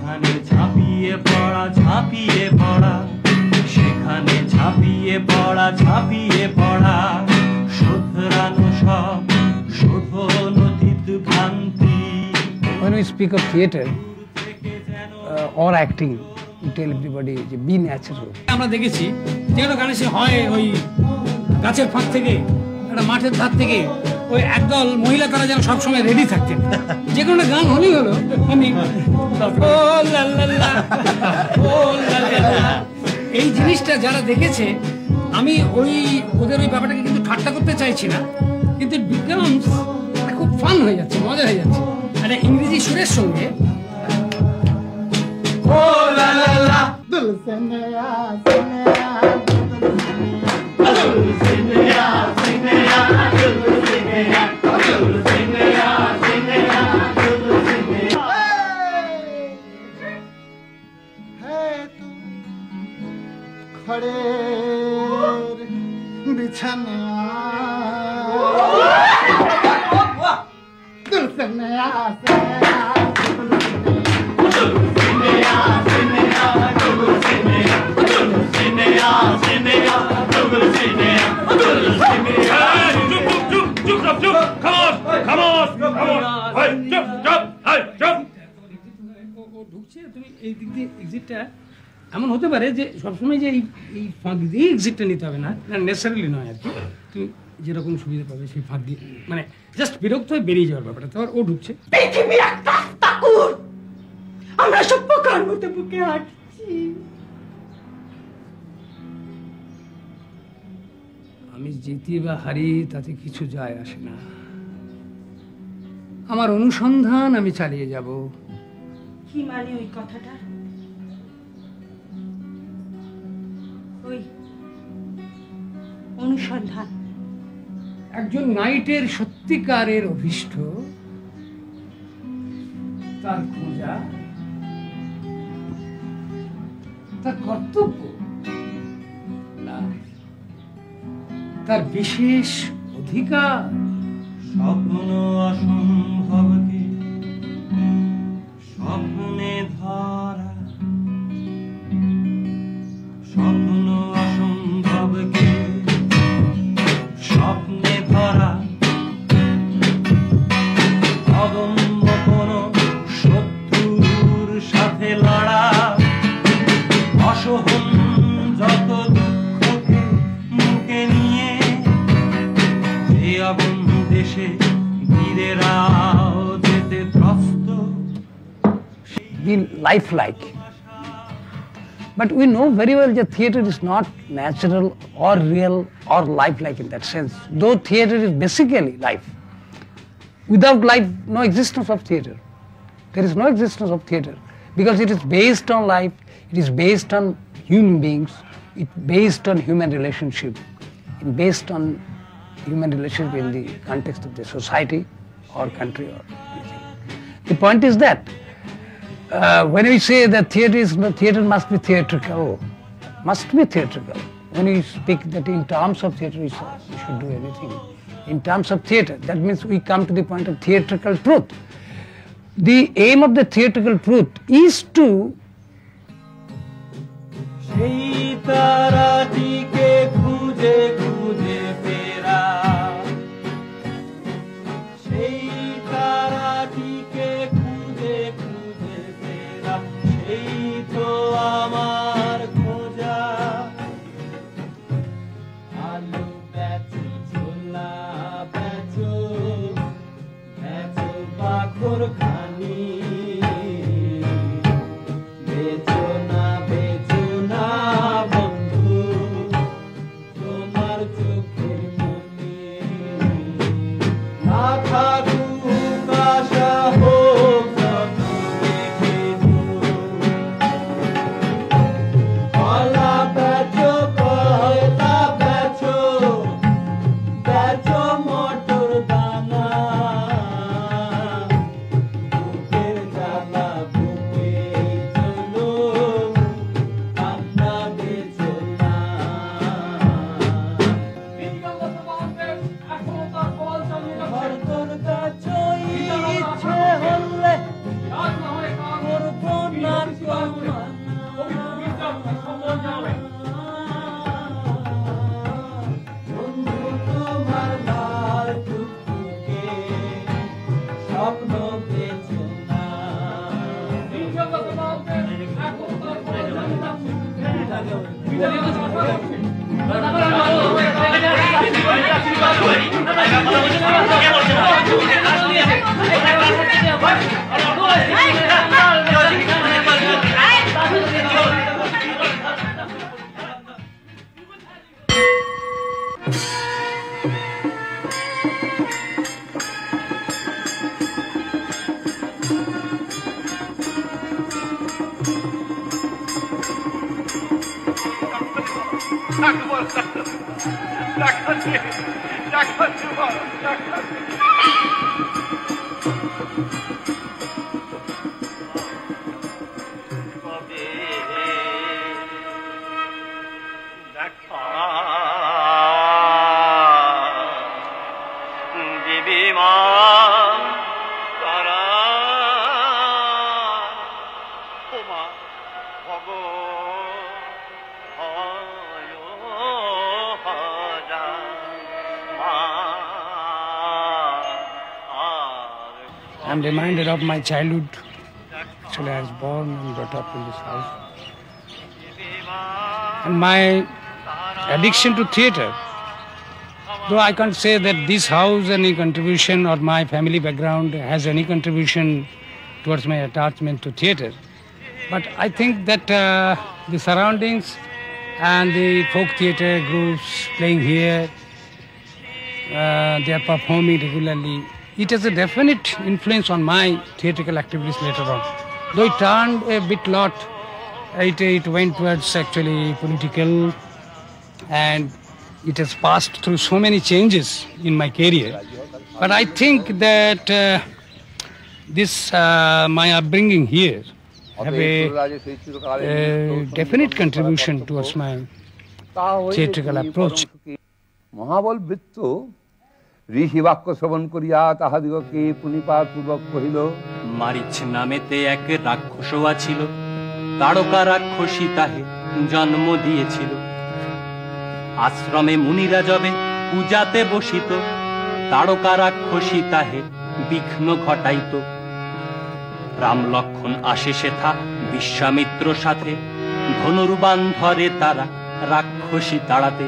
সেখানে ঝাঁপিয়ে পড়া ঝাঁপিয়ে পড়া, সেখানে ঝাঁপিয়ে পড়া ঝাঁপিয়ে পড়া, শোধরানো সব শোধন অতীত ভ্রান্তি। When we speak of theatre or acting, we tell everybody be natural. আমরা দেখেছি যে কোনো গানে সে হয় ওই গাছের ফাঁক থেকে একটা মাঠের ধার থেকে ওই একদল মহিলা তারা যেন সবসময় রেডি থাকতেন, যে কোনো গান হলেই হলো আমি ও লা লা লা, ও লা লা লা। এই জিনিসটা যারা দেখেছে, আমি ওই ওদের ওই ব্যাপারটাকে কিন্তু ঠাট্টা করতে চাইছি না, কিন্তু বিকামস খুব ফান হয়ে যাচ্ছে, মজা হয়ে যাচ্ছে। একটা ইংরেজি সুরের সঙ্গে ও লা লা লা, खड़े बिछाने दिल से नया ঢুকছে, তুমি এই দিক দিয়ে এক্সিটটা এমন হতে পারে যে সবসময় যে এই ফাঁক দিয়ে এক্সিটটা নিতে হবে না, নেসারালি নয় আর কি। তুমি যেরকম সুবিধা পাবে সেই ফাঁক দিয়ে, মানে জাস্ট বিরক্ত হয়ে বেরিয়ে যাওয়ার ব্যাপারটা। তোমার ও ঢুকছে, পৃথিবী একটা তাকুর, আমরা সব পোকার মতো বুকে হাঁটছি। আমি জিতি বা হারি তাতে কিছু যায় আসে না, আমার অনুসন্ধান আমি চালিয়ে যাব। কি মানে ওই কথাটা? ওই অনুসন্ধান একজন নাইটের সত্যিকারের অভীষ্ট, তার খোঁজা, তার কর্তব্য, তার বিশেষ অধিকার। স্বপ্ন অসম্ভবকে স্বপ্নে ধরা, স্বপ্ন অসম্ভবকে স্বপ্নে ধরা, অদম্য কোনো শত্রুর সাথে লড়া, অসহন যত দুঃখকে মুখে নিয়ে যে আগুন দেশে বীরেরাও যেতে ত্রস্ত। Be lifelike. But we know very well that theatre is not natural or real or lifelike in that sense. Though theatre is basically life. Without life, no existence of theatre. There is no existence of theatre because it is based on life, it is based on human beings, it is based on human relationship, it based on human relationship in the context of the society or country or anything. The point is that when we say that theatre must be theatrical, when we speak that in terms of theatre we should do anything. In terms of theatre, that means we come to the point of theatrical truth. The aim of the theatrical truth is to সেই তারাটিকে খুঁজে খুঁজে ফেরা, সেই তারাটিকে খুঁজে খুঁজে ফেরা, সেই তো আমার খোঁজা। আলু বেচো ছোলা বেচো, বেচো বাখর খানি, বেচো না বেচো না বন্ধু তোমার চোখের মনি। না থাকুক আশা হোক যত দেখে দূর, I'm reminded of my childhood. Actually, I was born and brought up in this house. And my addiction to theatre, though I can't say that this house any contribution or my family background has any contribution towards my attachment to theatre, but I think that the surroundings and the folk theatre groups playing here, they are performing regularly. It has a definite influence on my theatrical activities later on. Though it turned a bit lot, it went towards actually political, and it has passed through so many changes in my career. But I think that this, my upbringing here, have a definite contribution towards my theatrical approach. মহাবল বৃত্ত ঋষি বাক্য শ্রবণ করিয়া তাহাদিগকে পুনিপাত পূর্বক কহিল, মারিচ নামেতে এক রাক্ষসা ছিল, তারকা রাক্ষসী তাহে জন্ম দিয়েছিল। আশ্রমে মুনিরা যবে পূজাতে বসিত, তারকা রাক্ষসী তাহে বিঘ্ন ঘটাইত। রাম লক্ষণ আসে সেথা বিশ্বামিত্র সাথে, ধনুর্বাণ ধরে তারা রাক্ষসী তাড়াতে।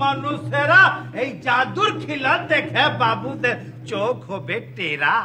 মানুষেরা এই জাদুর খেলা দেখে বাবুদের চোখ হবে টেরা।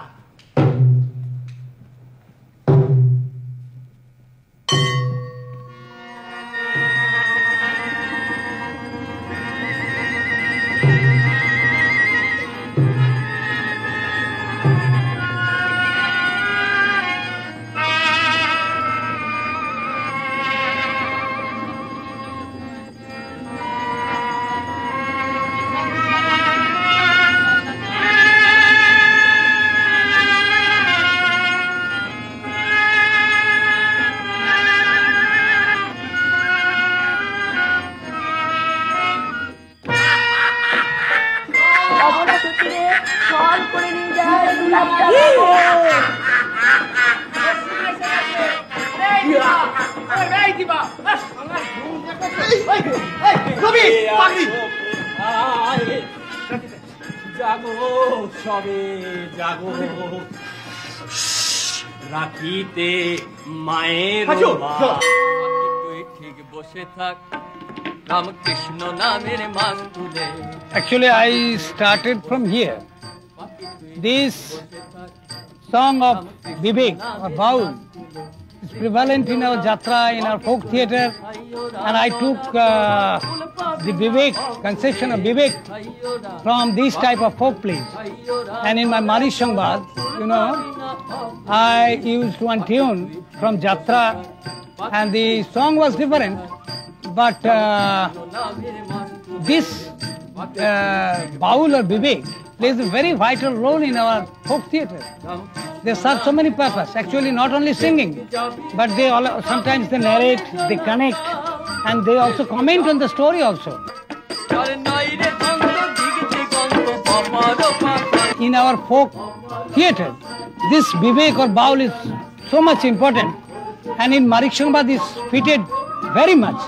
জাগো সবে জাগো, রাখিতে মায়ের তুই ঠিক বসে থাক, রামকৃষ্ণ নামের মাস তুলে। Actually, I started from here. This song of Vivek or Baul is prevalent in our Jatra, in our folk theatre, and I took the Vivek, conception of Vivek from these type of folk plays. And in my Mari Shangbad, I used one tune from Jatra, and the song was different, but this Baul or Vivek plays a very vital role in our folk theatre. They serve so many purposes. Actually, not only singing, but they sometimes they narrate, they connect, and they also comment on the story also. In our folk theatre, this Vivek or Baul is so much important, and in Marik Shangbad is fitted very much.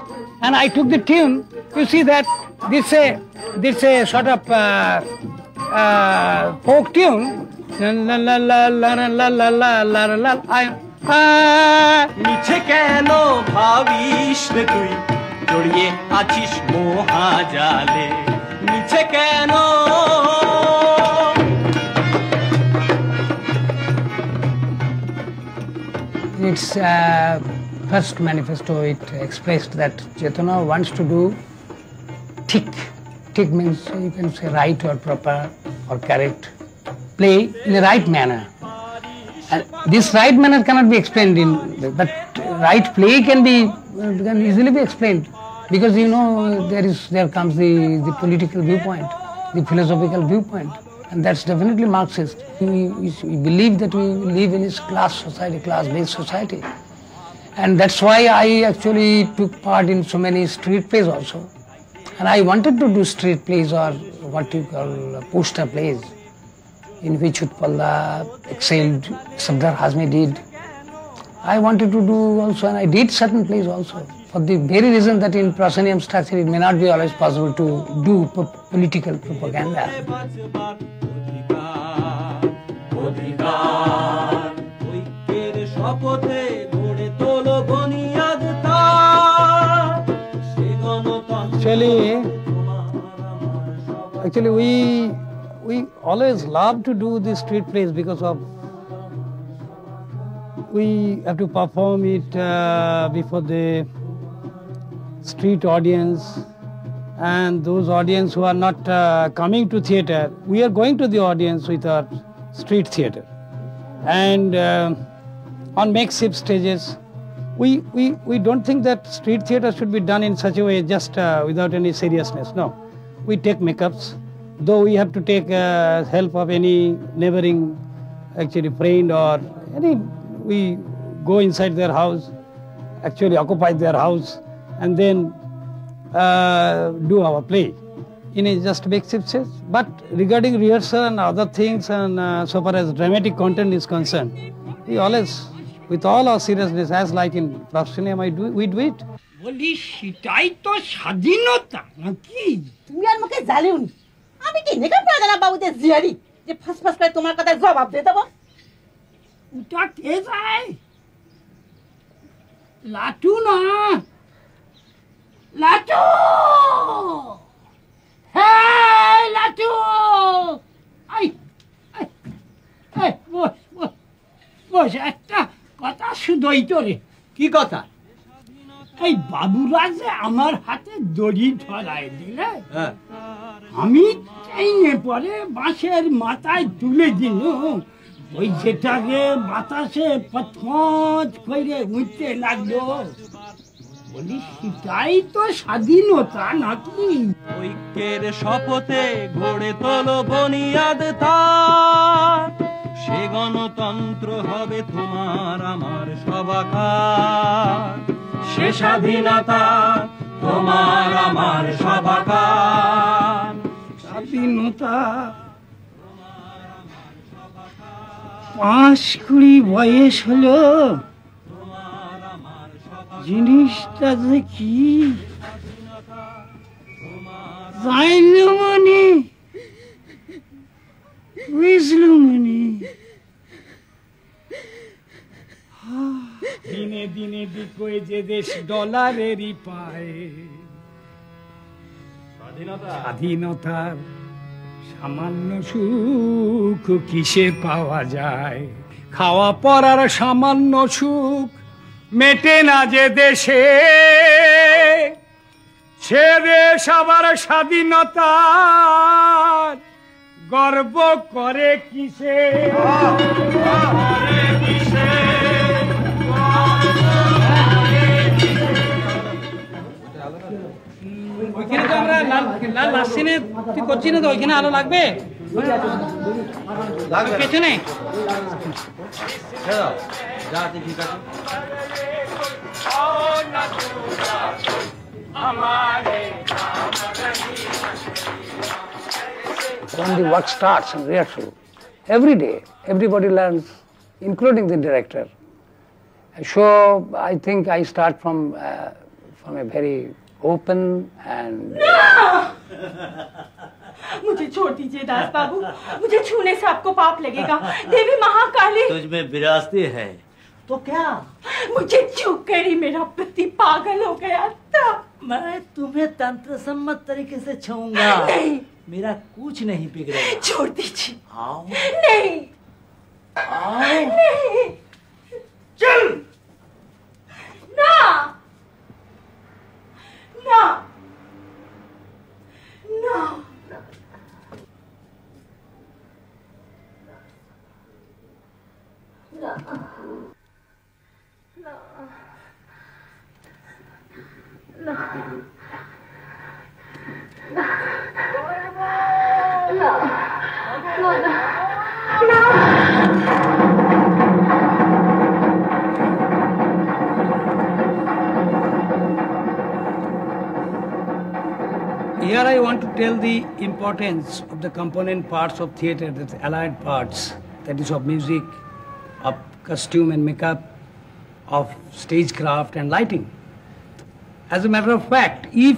And I took the tune. You see that this a sort of folk tune. La la la la la la la la la la. মিছে কেন ভাবিস রে তুই জড়িয়ে আছিস মহাজালে মিছে কেন Its first manifesto, it expressed that Chetana wants to do thick. Thick means you can say right or proper or correct play in the right manner. And this right manner cannot be explained but right play can easily be explained because there comes the political viewpoint, the philosophical viewpoint, and that's definitely Marxist. We believe that we live in this class-based society, and that's why I actually took part in so many street plays also, and I wanted to do street plays or what you call poster plays, in which Utpalda excelled, Sardar Hazmi did. I wanted to do also, and I did certain plays also, for the very reason that in proscenium structure it may not be always possible to do political propaganda. Actually, we always love to do these street plays because of we have to perform it before the street audience, and those audience who are not coming to theatre, we are going to the audience with our street theatre, and on makeshift stages. We don't think that street theatre should be done in such a way just without any seriousness. No, we take makeups, though we have to take help of any neighboring actually friend or any. We go inside their house, actually occupy their house, and then do our play in a just makeshift sense. But regarding rehearsal and other things, and so far as dramatic content is concerned, we always, with all our seriousness, as like in proscenium, we do it. বলি সেটাই তো স্বাধীনতা নাকি? তুমি আর মুখে জ্বালিওনি। আমি কি নেকা প্রধানা বাবুদের জিয়ারি যে ফাঁস করে তোমার কথা জবাব দিয়ে দেবো? ওটা কে যায়? লাটু না, লাটু, হ্যাঁ লাটু, বস একটা কথা শুধুই তোরে। কি কথা? এই বাবুরা যে আমার হাতে দড়ি ধরায় দিলে, আমি চাইনে পরে বাঁশের মাথায় তুলে দিল, ওই যেটাকে বাতাসে পথ করে উঠতে লাগলো, বলি সেটাই তো স্বাধীনতা নাকি? ঐক্যের শপথে গড়ে তোলো বুনিয়াদ তার, সে গণতন্ত্র হবে তোমার আমার সবাকার, সে স্বাধীনতা তোমার আমার সবাকার। স্বাধীনতা 5-20 বয়স হলো, জিনিসটা যে কি জানলো মনে, বুঝলো মনে। দিনে দিনে বিকোয় যে দেশ ডলারেরই পায়, স্বাধীনতার সামান্য সুখ কিসে পাওয়া যায়? খাওয়া পরার সামান্য সুখ মেটে না যে দেশে, সে দেশ আবার স্বাধীনতার গর্ব করে কিসে? ওইখানে তো আমরা লাল সিনে তুই করছি না, তো ওইখানে আলো লাগবে পেছনে। When the work starts in rehearsal, every day everybody learns, including the director. So I think I start from from a very open and... मुझे छोड़ दीजिए दास बाबू, मुझे छूने से आपको पाप लगेगा। देवी महाकाली तुझ में विरासती है तो क्या? मुझे छू कर ही मेरा पति पागल हो गया था। मैं तुम्हें तंत्र सम्मत तरीके से छूऊंगा। नहीं, मेरा कुछ नहीं बिगड़ेगा। छोड़ दीजिए। आओ। नहीं, आओ। नहीं, चल। ना, ना, ना। Here I want to tell the importance of the component parts of theatre, the allied parts, that is of music, of costume and makeup, of stagecraft and lighting. As a matter of fact, if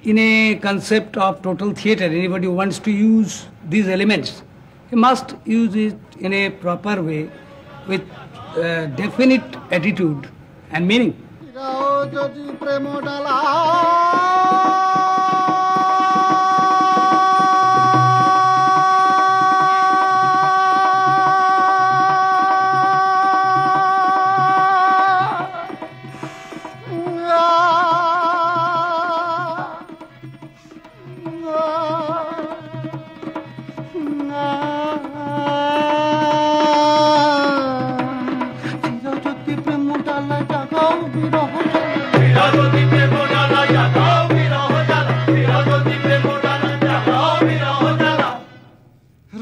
in a concept of total theatre anybody wants to use these elements, he must use it in a proper way with definite attitude and meaning.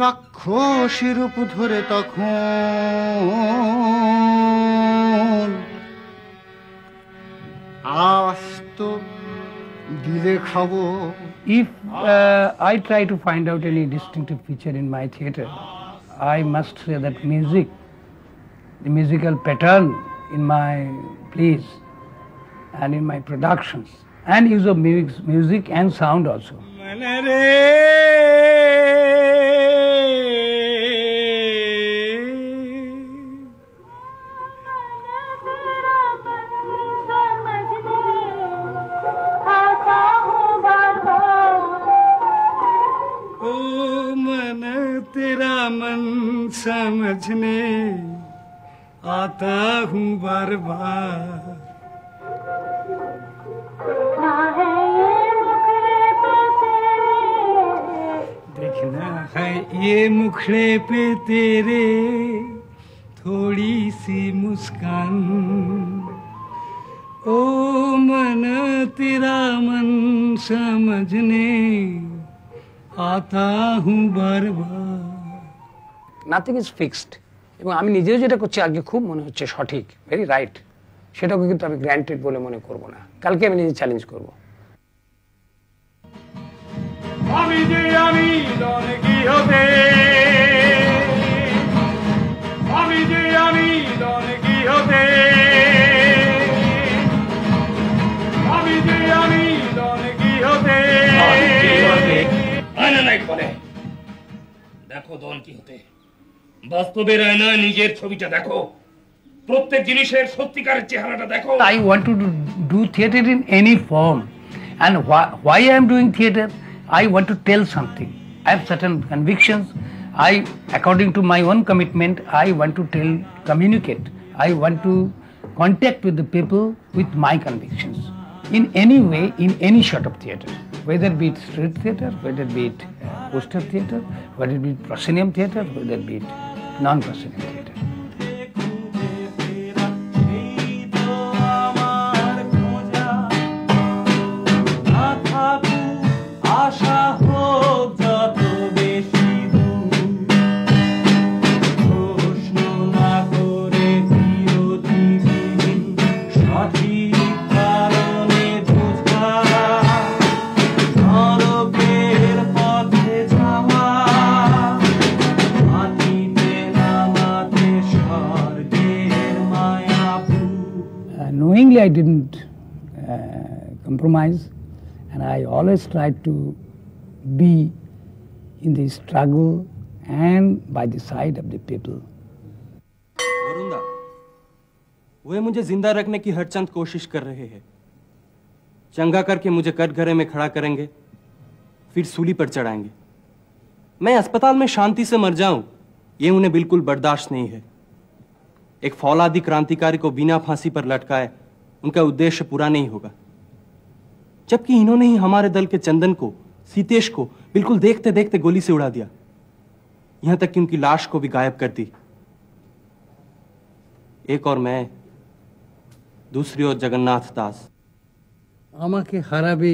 রাক্ষসের রূপ ধরে তখন আস্ত দিলে খাবো। If I try to find out any distinctive feature in my theatre, I must say that music, the musical pattern in my plays and in my productions, and use of music and sound also. तेरा मन समझने आता हूँ बार बार। देखना है ये मुखड़े पे तेरे थोड़ी सी मुस्कान। ओ मन तेरा मन समझने आता हूँ बार बार। নাথিং ইজ ফিক্সড, এবং আমি নিজেও যেটা করছি আজকে খুব মনে হচ্ছে সঠিক, ভেরি রাইট, সেটাকে কিন্তু আমি গ্র্যান্টেড বলে মনে করব না। কালকে আমি নিজে চ্যালেঞ্জ করব। আমি যে আমি ডন কিহোতে, আমি যে আমি ডন কিহোতে, আমি যে আমি ডন কিহোতে। আয়না নাই বলে দেখো ডন কিহোতে, বাস্তবের আয়নায় নিজের ছবিটা দেখো, প্রত্যেক জিনিসের সত্যিকারের চেহারাটা দেখো। I want to do theatre in any form, and why I am doing theatre, I want to tell something. I have certain convictions. According to my own commitment, I want to communicate. I want to contact with the people with my convictions. In any way, in any sort of theatre, whether it be it street theatre, whether it be it poster theatre, whether it be it proscenium theatre, whether it be it non-proscenium theatre. মাটিতে নামাতে compromise, and I always tried to be in the struggle and by the side of the people. वरुणदा, वे मुझे जिंदा रखने की हर चंद कोशिश कर रहे हैं। चंगा करके मुझे कटघरे में खड़ा करेंगे, फिर सूली पर चढ़ाएंगे। मैं अस्पताल में शांति से मर जाऊं, ये उन्हें बिल्कुल बर्दाश्त नहीं है। एक फौलादी क्रांतिकारी को बिना फांसी पर लटकाए उनका उद्देश्य पूरा नहीं होगा। जबकि इन्होंने ही हमारे दल के चंदन को, सीतेश को बिल्कुल देखते देखते गोली से उड़ा दिया, यहां तक कि उनकी लाश को भी गायब कर दी। एक और मैं, दूसरी ओर जगन्नाथ दास। আমাকে হারাবে